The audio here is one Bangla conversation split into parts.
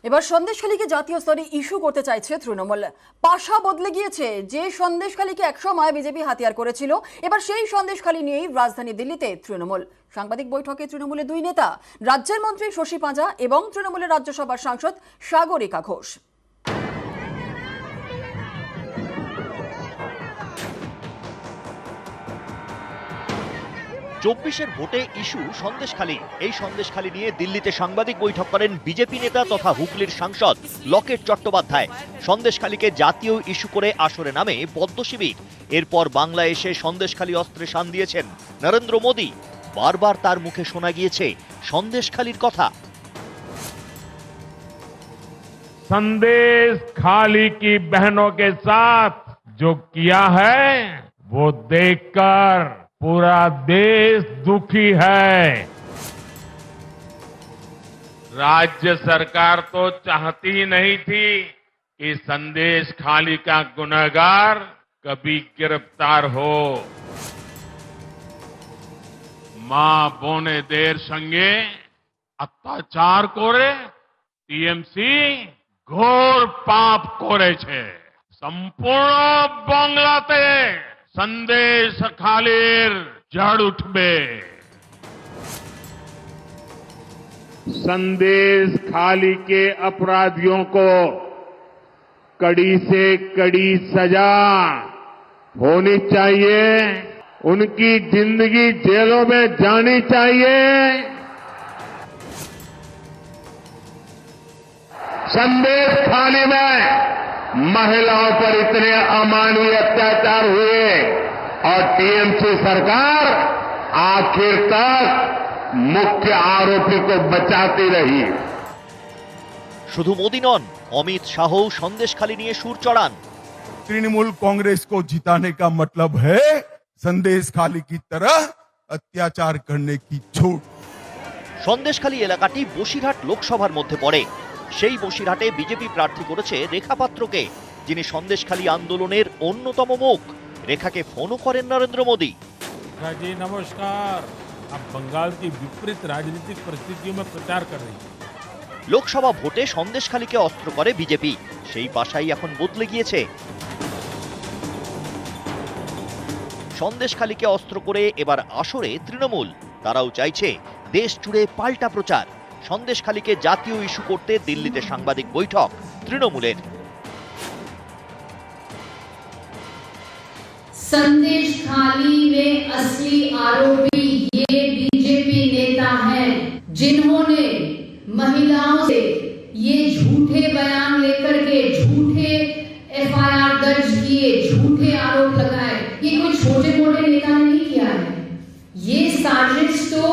এবার সন্দেশখালীকে জাতীয় স্তরে ইস্যু করতে চাইছে তৃণমূল। পাশা বদলে গিয়েছে। যে সন্দেশখালীকে একসময় বিজেপি হাতিয়ার করেছিল, এবার সেই সন্দেশখালী নিয়েই রাজধানী দিল্লিতে তৃণমূল। সাংবাদিক বৈঠকে তৃণমূলের দুই নেতা, রাজ্যের মন্ত্রী শশী পাঁজা এবং তৃণমূলের রাজ্যসভার সাংসদ সাগরিকা ঘোষ। 24-এর ভোটে ইস্যু সন্দেশখালী। এই সন্দেশখালী নিয়ে দিল্লিতে সাংবাদিক বৈঠক করেন বিজেপি নেতা তথা হুগলির সাংসদ লকেট চট্টোপাধ্যায়। সন্দেশখালীকে জাতীয় ইস্যু করে আসরে নামে পদ্ম শিবির। এরপর বাংলা এসে সন্দেশখালী অস্ত্রে শান দিয়েছেন নরেন্দ্র মোদী। বারবার তার মুখে শোনা গিয়েছে সন্দেশখালীর কথা। संदेशखाली की बहनों के साथ जो किया है वो देखकर पूरा देश दुखी है। राज्य सरकार तो चाहती नहीं थी कि संदेशखाली का गुनहगार कभी गिरफ्तार हो। मां বোনেদের সঙ্গে অত্যাচার করে টিএমসি ঘোর পাপ করেছে। সম্পূর্ণ বাংলাতে সন্দেশখালীর ঝড় উঠবে। संदेशखाली के अपराधियों को कड़ी से कड़ी सजा होनी चाहिए, उनकी जिंदगी जेलों में जानी चाहिए। संदेशखाली में महिलाओं पर इतने अमानवीय अत्याचार हुए और टीएमसी सरकार आखिर तक मुख्य आरोपी को बचाती रही। শুধু মোদী নন, অমিত শাহও সন্দেশখালী নিয়ে সুর চড়ান। तृणमूल कांग्रेस को जिताने का मतलब है संदेशखाली की तरह अत्याचार करने की छूट। সন্দেশখালী এলাকাটি বসিরহাট লোকসভার মধ্যে পড়ে। সেই বসিরহাটে বিজেপি প্রার্থী করেছে রেখা পাত্রকে, যিনি সন্দেশখালী আন্দোলনের অন্যতম মুখ। রেখাকে ফোনও করেন নরেন্দ্র মোদী। जी नमस्कार। अब बंगाल की विपरीत राजनीतिक परिस्थितियों में प्रचार कर रही है। লোকসভা ভোটে সন্দেশখালীকে অস্ত্র করে বিজেপি। সেই পাশাই এখন বদলে গিয়েছে। সন্দেশখালীকে অস্ত্র করে এবার আসরে তৃণমূল। তারাও চাইছে দেশ জুড়ে পাল্টা প্রচার। সন্দেশখালীকে জাতীয় ইস্যু করতে দিল্লিতে সাংবাদিক বৈঠক তৃণমূলের। संदेशखाली में असली आरोपी ये बीजेपी नेता हैं, जिन्होंने महिलाओं से ये झूठे बयान लेकर के झूठे एफआईआर दर्ज किए, झूठे आरोप लगाए। ये कोई छोटे मोटे नेता ने नहीं किया है, ये साजिश तो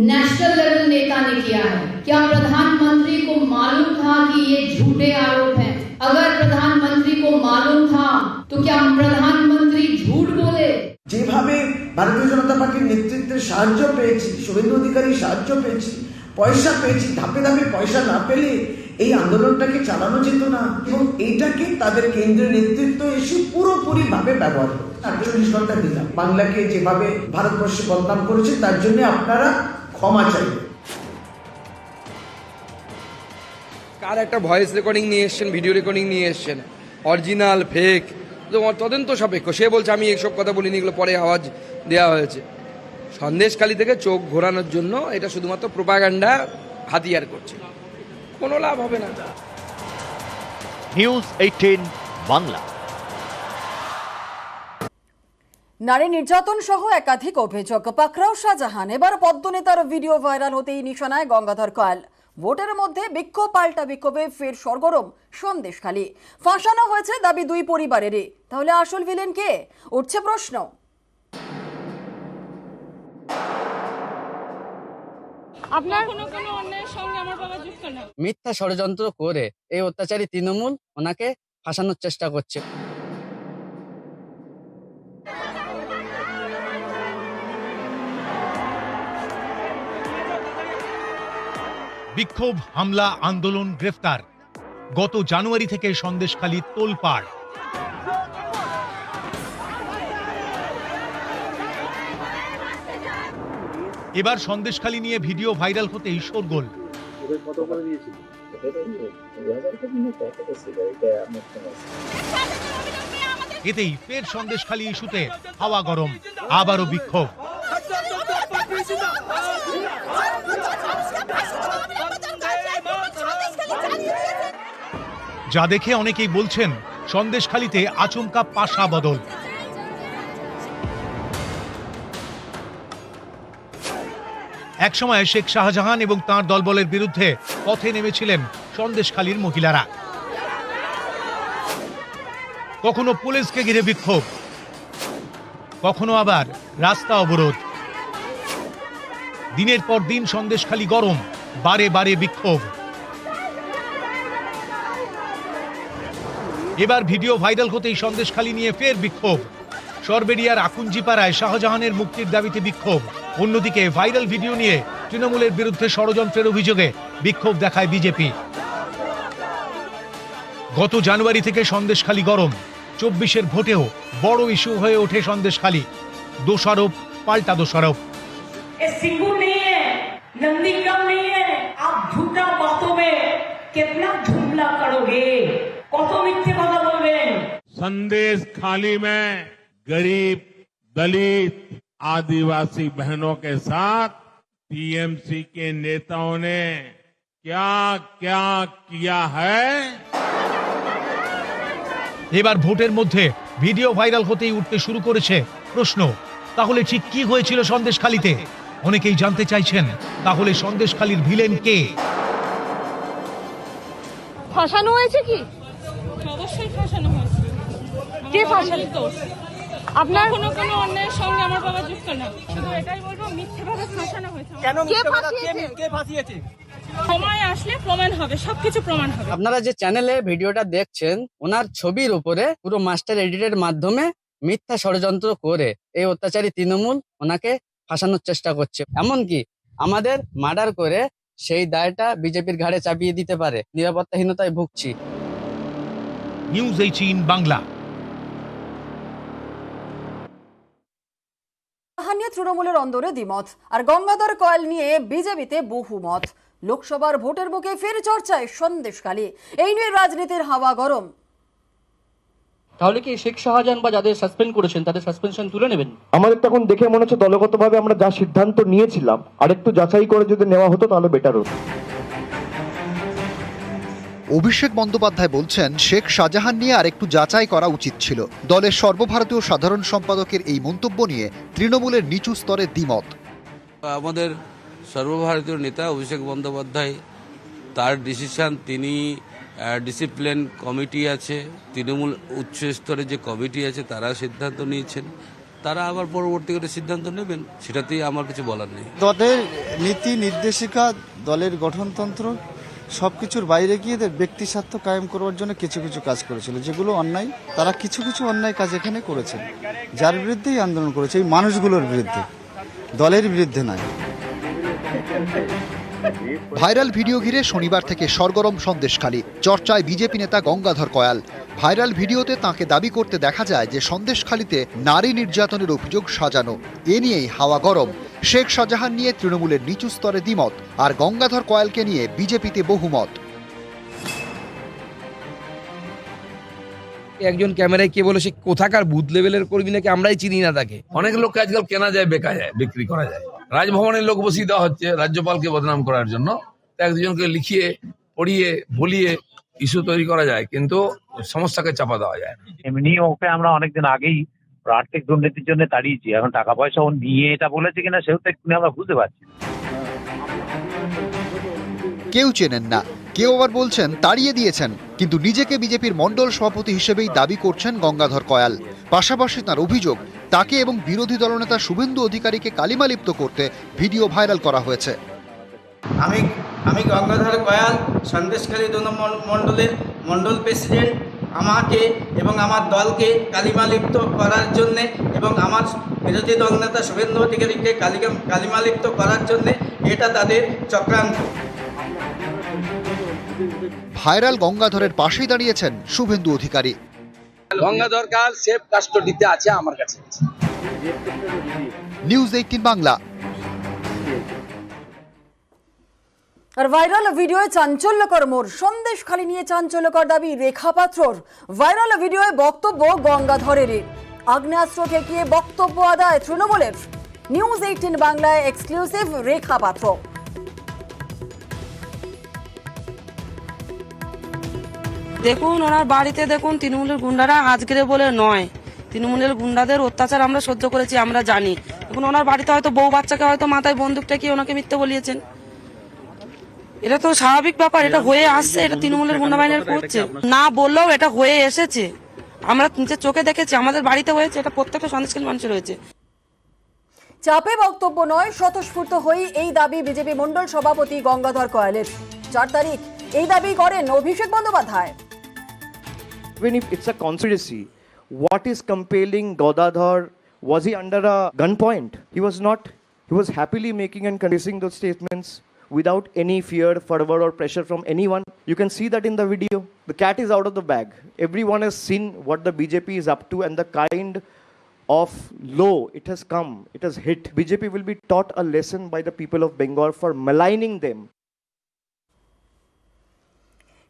नेशनल लेवल नेता ने किया है। क्या प्रधानमंत्री को मालूम था कि ये झूठे आरोप हैं? अगर प्रधानमंत्री को मालूम था तो क्या प्रधानमंत्री झूठ बोले? যেভাবে ভারতীয় জনতা পার্টির নেতৃত্বের সাহায্য পেয়েছি, শুভেন্দু অধিকারীর সাহায্য পেয়েছি, পয়সা পেয়েছি, ধাপে ধাপে পয়সা না পেলে এই আন্দোলনটাকে চালানো যেত না। এবং এইটাকে তাদের কেন্দ্রীয় নেতৃত্ব এসে পুরোপুরি ভাবে ব্যবহার করে 48 ঘন্টা দিলাম। বাংলাকে যেভাবে ভারতবর্ষে বদনাম করেছে তার জন্য আপনারা ক্ষমা চাইবেন। কার একটা ভয়েস রেকর্ডিং নিয়ে এসছেন, ভিডিও রেকর্ডিং নিয়ে এসছেন, অরিজিনাল ফেক তদন্ত সাপেক্ষ। সে বলছে আমি এইসব কথা বলিনি, এগুলো পরে আওয়াজ দেওয়া হয়েছে। সন্দেশখালী থেকে চোখ ঘোরানোর জন্য এটা শুধুমাত্র প্রোপাগান্ডা হাতিয়ার করছে, কোনো লাভ হবে না। নিউজ 18 বাংলা। নারী নির্যাতন সহ একাধিক অভিযোগ পাকড়াও শাহজাহান। এবার পদ্মনেতার ভিডিও ভাইরাল হতেই নিশানায় গঙ্গাধর কয়াল। ভোটের মধ্যে বিক্ষোভ পাল্টা বিক্ষোভে ফের সরগরম সন্দেশখালী। ফাঁসানো হয়েছে দাবি দুই পরিবারেরই। তাহলে আসল ভিলেন কে, উঠছে প্রশ্ন। আপনার কোনো অন্যায়ের সঙ্গে আমার বাবা যুক্ত না। মিথ্যা ষড়যন্ত্র করে এই অত্যাচারী তৃণমূল ওনাকে ফাঁসানোর চেষ্টা করছে। বিক্ষোভ, হামলা, আন্দোলন, গ্রেফতার। গত জানুয়ারি থেকে সন্দেশখালী তোলপাড়। এবার সন্দেশখালী নিয়ে ভিডিও ভাইরাল হতেই শোরগোল। এতেই ফের সন্দেশখালী ইস্যুতে হাওয়া গরম, আবারও বিক্ষোভ। যা দেখে অনেকেই বলছেন সন্দেশখালীতে আচমকা পাশা বদল। একসময় শেখ শাহজাহান এবং তাঁর দলবলের বিরুদ্ধে পথে নেমেছিলেন সন্দেশখালীর মহিলারা। কখনো পুলিশকে ঘিরে বিক্ষোভ, কখনো আবার রাস্তা অবরোধ। দিনের পর দিন সন্দেশখালী গরম, বারে বারে বিক্ষোভ। এবার ভিডিও ভাইরাল হতেই সন্দেশখালী নিয়ে ফের বিক্ষোভ। সরবেরিয়ার আকুঞ্জিপাড়ায় শাহজাহানের মুক্তির দাবিতে বিক্ষোভ। অন্যদিকে ভাইরাল ভিডিও নিয়ে তৃণমূলের বিরুদ্ধে ষড়যন্ত্রের অভিযোগে বিক্ষোভ দেখায় বিজেপি। গত জানুয়ারি থেকে সন্দেশখালী গরম, 24-এর ভোটেও বড় ইস্যু হয়ে ওঠে সন্দেশখালী। দোষারোপ পাল্টা দোষারোপ। सिंगू नहीं है, नंदी कम नहीं है, आप झूठा बातों में कितना झुमला करोगे, कत मिथ्ये कथा बोलबेन। संदेश खाली में गरीब, दलित, आदिवासी बहनों के साथ टीएमसी के नेताओं ने क्या क्या किया है। এবার ভোটের মধ্যে ভিডিও ভাইরাল হতেই উঠতে শুরু করেছে প্রশ্ন, তাহলে ঠিক কি হয়েছিল সন্দেশখালীতে? অনেকেই জানতে চাইছেন তাহলে সন্দেশখালীর ভিলেন কে? ফাঁসানো হয়েছে কি? অবশ্যই ফাঁসানো হয়েছে। কে ফাঁসানো? আপনার কোনো অন্যায়ের সঙ্গে আমার বাবা যুক্ত না। শুধু এটাই বলবো, মিথ্যেভাবে ফাঁসানো হয়েছে। কেন কে ফাঁসিয়েছে? সময় আসলে প্রমাণ হবে, সবকিছু প্রমাণ হবে। আপনারা যে চ্যানেলে ভিডিওটা দেখছেন, ওনার ছবির উপরে পুরো মাস্টার এডিটের মাধ্যমে মিথ্যা ষড়যন্ত্র করে এই অত্যাচারী তৃণমূল ওনাকে ফাঁসানোর চেষ্টা করছে। এমনকি আমাদের মার্ডার করে সেই দায়টা বিজেপির ঘাড়ে চাপিয়ে দিতে পারে। নিরাপত্তাহীনতায় ভুগছি। নিউজ 18 বাংলা। নিয়ে তৃণমূলের অন্দরে দ্বিমত, আর গঙ্গাধর কয়াল নিয়ে বিজেপিতে বহুমত। লোকসভার ভোটের মুখে ফের চর্চায় সন্দেশখালী, এই নিয়ে রাজনীতির হাওয়া গরম। তাহলে কি শেখ শাহজাহান বা যাদের সাসপেন্ড করেছেন তাদের সাসপেনশন তুলে নেবেন? আমাদের তখন দেখে মনে হচ্ছে দলগতভাবে আমরা যা সিদ্ধান্ত নিয়েছিলাম আরেকটু যাচাই করে যদি নেওয়া হতো তাহলে বেটার হতো। অভিষেক বন্দ্যোপাধ্যায় বলছেন শেখ শাহজাহান নিয়ে আরেকটু যাচাই করা উচিত ছিল। দলের সর্বভারতীয় সাধারণ সম্পাদকের এই মন্তব্য নিয়ে তৃণমূলের নিচু স্তরে দ্বিমত। আমাদের সর্বভারতীয় নেতা অভিষেক বন্দ্যোপাধ্যায়, তার ডিসিশন, তিনি ডিসিপ্লিন কমিটি আছে, তৃণমূল উচ্চ স্তরে যে কমিটি আছে তারা সিদ্ধান্ত নিয়েছেন, তারা আবার পরবর্তীকালে সিদ্ধান্ত নেবেন, সেটাতেই আমার কিছু বলার নেই। দলের নীতি নির্দেশিকা, দলের গঠনতন্ত্র সবকিছুর বাইরে গিয়ে ব্যক্তি স্বার্থ কায়েম করবার জন্য কিছু কিছু কাজ করেছিল, যেগুলো অন্যায়। তারা কিছু কিছু অন্যায় কাজ এখানে করেছেন, যার বিরুদ্ধেই আন্দোলন করেছে, এই মানুষগুলোর বিরুদ্ধে, দলের বিরুদ্ধে নয়। ভাইরাল ভিডিও ঘিরে শনিবার থেকে সরগরম সন্দেশখালী, চর্চায় বিজেপি নেতা গঙ্গাধর কয়াল। ভাইরাল ভিডিওতে তাঁকে দাবি করতে দেখা যায় যে সন্দেশখালীতে নারী নির্যাতনের অভিযোগ সাজানো। এ নিয়েই হাওয়া গরম। শেখ শাহজাহান নিয়ে তৃণমূলের নিচু স্তরে দ্বিমত, আর গঙ্গাধর কয়ালকে নিয়ে বিজেপিতে বহুমত। একজন ক্যামেরায় কে বলে সে কোথাকার বুথ লেভেলের কর্মী নাকি আমরাই চিনি না তাকে। অনেক লোককে আজকাল কেনা যায়, বেকা যায়, বিক্রি করা যায়। রাজভবনের লোক বসিয়ে দেওয়া হচ্ছে রাজ্যপালকে বদনাম করার জন্য। এক দুজনকে লিখিয়ে পড়িয়ে বলিয়ে ইস্যু তৈরি করা যায়, কিন্তু সমস্যাকে চাপা দেওয়া যায়। এমনি ওকে আমরা অনেকদিন আগেই আর্থিক দুর্নীতির জন্য তাড়িয়েছি। এখন টাকা পয়সা ও নিয়ে এটা বলেছে কিনা সেও তো একটু আমরা বুঝতে পারছি। কেউ চেনেন না, কেউ আবার বলছেন তাড়িয়ে দিয়েছেন, কিন্তু নিজেকে বিজেপির মণ্ডল সভাপতি হিসেবেই দাবি করছেন গঙ্গাধর কয়াল। পাশাপাশি তার অভিযোগ, তাকে এবং বিরোধী দলনেতা শুভেন্দু অধিকারীকে কালিমালিপ্ত করতে ভিডিও ভাইরাল করা হয়েছে। আমি গঙ্গাধর কয়াল, সন্দেশখালী 2 নম্বর মণ্ডলের মণ্ডল প্রেসিডেন্ট। আমাকে এবং আমার দলকে কালিমালিপ্ত করার জন্যে এবং আমার বিরোধী দলনেতা শুভেন্দু অধিকারীকে কালিমালিপ্ত করার জন্যে এটা তাদের চক্রান্ত। ভাইরাল গঙ্গাধরের পাশেই দাঁড়িয়েছেন শুভেন্দু অধিকারী। গঙ্গাধর কাল সেফ কাস্টডিতে আছে আমার কাছে। নিউজ 18 বাংলা। আর ভাইরাল ভিডিওয়ে চাঞ্চল্যকর মোড়, সন্দেশখালী নিয়ে চাঞ্চল্যকর দাবি রেখা পাত্রর। ভাইরাল ভিডিওয়ে বক্তব্য গঙ্গাধরের, আগ্নেয়াস্ত্র ঠেকিয়ে বক্তব্য আদায় তৃণমূলের। নিউজ 18 বাংলায় এক্সক্লুসিভ রেখা পাত্র। দেখুন ওনার বাড়িতে দেখুন তৃণমূলের গুন্ডারা আজকের বলে নয়, তৃণমূলের গুন্ডাদের অত্যাচার আমরা সহ্য করেছি, আমরা জানি। এখন ওনার বাড়িতে হয়তো বউ বাচ্চাকে হয়তো মাথায় বন্দুক ঠেকিয়ে ওনাকে মিথ্যে বলিয়েছেন, এটা তো স্বাভাবিক ব্যাপার, এটা হয়ে আসছে, এটা তৃণমূলের গুন্ডা বাহিনীর করছে। না বললেও এটা হয়ে এসেছে, আমরা নিজের চোখে দেখেছি, আমাদের বাড়িতে হয়েছে, এটা প্রত্যেকটা সন্দেশখালী মানুষের হয়েছে। চাপে বক্তব্য নয়, স্বতঃস্ফূর্ত হয়েই এই দাবি বিজেপি মন্ডল সভাপতি গঙ্গাধর কয়ালের। 4 তারিখ এই দাবি করেন Abhishek Bandyopadhyay. Even if it's a conspiracy, what is compelling Godadhar? Was he under a gunpoint? He was not. He was happily making and confessing those statements without any fear, fervor or pressure from anyone. You can see that in the video. The cat is out of the bag. Everyone has seen what the BJP is up to and the kind of low it has come, it has hit. BJP will be taught a lesson by the people of Bengal for maligning them.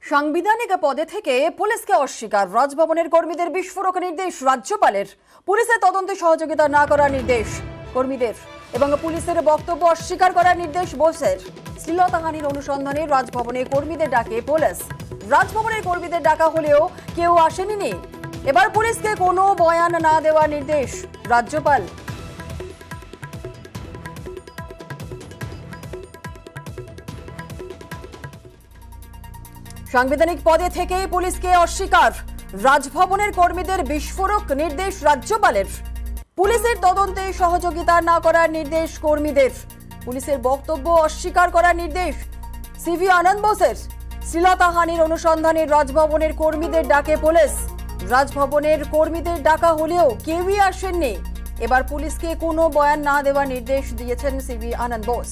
সাংবিধানিক পদে থেকে পুলিশকে অস্বীকার, রাজভবনের কর্মীদের বিস্ফোরক নির্দেশ রাজ্যপালের। পুলিশের তদন্তে সহযোগিতা না করার নির্দেশ কর্মীদের এবং পুলিশের বক্তব্য অস্বীকার করার নির্দেশ বোসের। শ্লীলতাহানির অনুসন্ধানে রাজভবনে কর্মীদের ডাকে পুলিশ। রাজভবনের কর্মীদের ডাকা হলেও কেউ আসেনি। এবার পুলিশকে কোনো বয়ান না দেওয়ার নির্দেশ রাজ্যপাল। সাংবিধানিক পদে থেকে পুলিশকে অস্বীকার, রাজভবনের কর্মীদের বিস্ফোরক নির্দেশ রাজ্যপালের। পুলিশের তদন্তে সহযোগিতা না করার নির্দেশ কর্মীদের। পুলিশের বক্তব্য অস্বীকার করার নির্দেশ সিভি আনন্দ বোসের। শ্লীলতাহানির অনুসন্ধানে রাজভবনের কর্মীদের ডাকে পুলিশ। রাজভবনের কর্মীদের ডাকা হলেও কেউই আসেননি। এবার পুলিশকে কোনো বয়ান না দেওয়ার নির্দেশ দিয়েছেন সিভি আনন্দ বোস।